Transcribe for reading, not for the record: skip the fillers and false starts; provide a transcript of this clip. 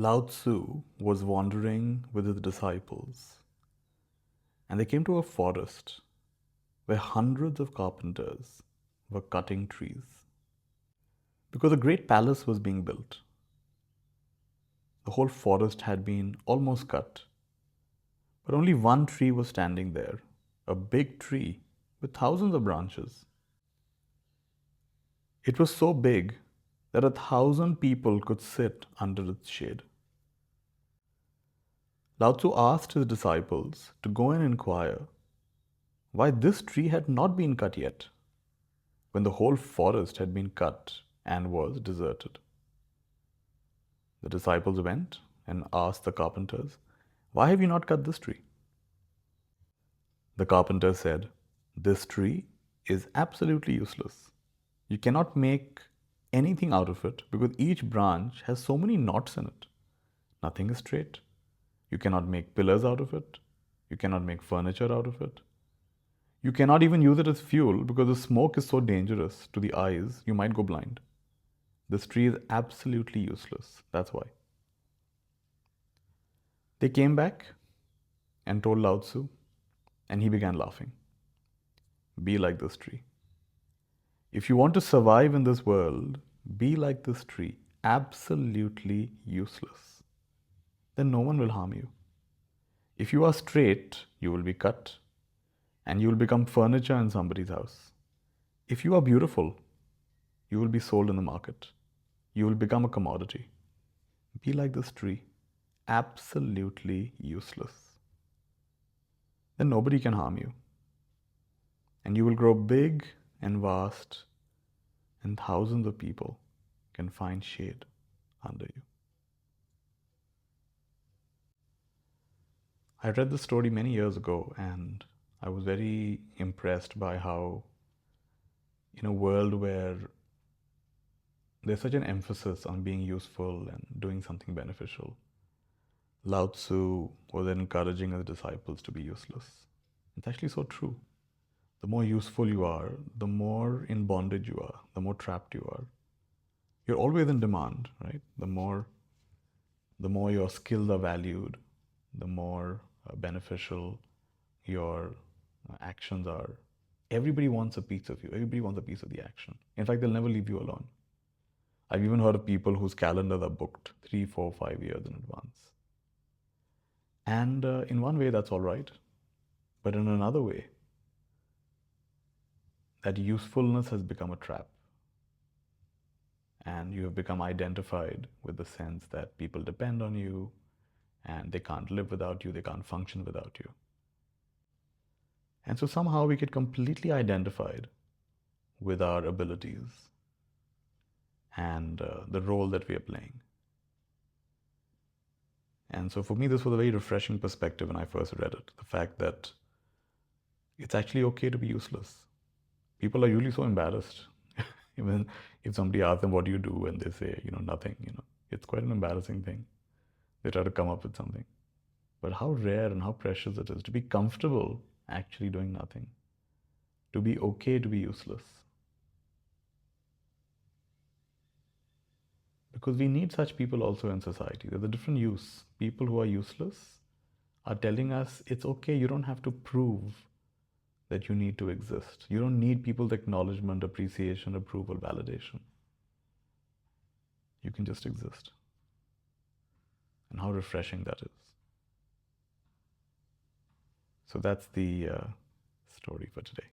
Lao Tzu was wandering with his disciples, and they came to a forest where hundreds of carpenters were cutting trees. Because a great palace was being built, the whole forest had been almost cut, but only one tree was standing there, a big tree with thousands of branches. It was so big that 1,000 people could sit under its shade. Lao Tzu asked his disciples to go and inquire why this tree had not been cut yet, when the whole forest had been cut and was deserted. The disciples went and asked the carpenters, "Why have you not cut this tree?" The carpenter said, "This tree is absolutely useless. You cannot make anything out of it because each branch has so many knots in it. Nothing is straight. You cannot make pillars out of it. You cannot make furniture out of it. You cannot even use it as fuel because the smoke is so dangerous to the eyes, you might go blind. This tree is absolutely useless. That's why." They came back and told Lao Tzu, and he began laughing. "Be like this tree. If you want to survive in this world, be like this tree, absolutely useless. Then no one will harm you. If you are straight, you will be cut, and you will become furniture in somebody's house. If you are beautiful, you will be sold in the market. You will become a commodity. Be like this tree, absolutely useless. Then nobody can harm you. And you will grow big and vast, and thousands of people can find shade under you." I read this story many years ago, and I was very impressed by how, in a world where there's such an emphasis on being useful and doing something beneficial, Lao Tzu was encouraging his disciples to be useless. It's actually so true. The more useful you are, the more in bondage you are, the more trapped you are. You're always in demand, right? The more your skills are valued, the more beneficial your actions are. Everybody wants a piece of you. Everybody wants a piece of the action. In fact, they'll never leave you alone. I've even heard of people whose calendars are booked 3, 4, 5 years in advance. And in one way, that's all right. But in another way, that usefulness has become a trap. And you have become identified with the sense that people depend on you and they can't live without you, they can't function without you. And so somehow we get completely identified with our abilities and the role that we are playing. And so for me, this was a very refreshing perspective when I first read it. The fact that it's actually okay to be useless. People are usually so embarrassed. Even if somebody asks them, "What do you do?" and they say, nothing, it's quite an embarrassing thing. They try to come up with something. But how rare and how precious it is to be comfortable actually doing nothing. To be okay to be useless. Because we need such people also in society. There's a different use. People who are useless are telling us it's okay, you don't have to prove that you need to exist. You don't need people's acknowledgement, appreciation, approval, validation. You can just exist. And how refreshing that is. So that's the story for today.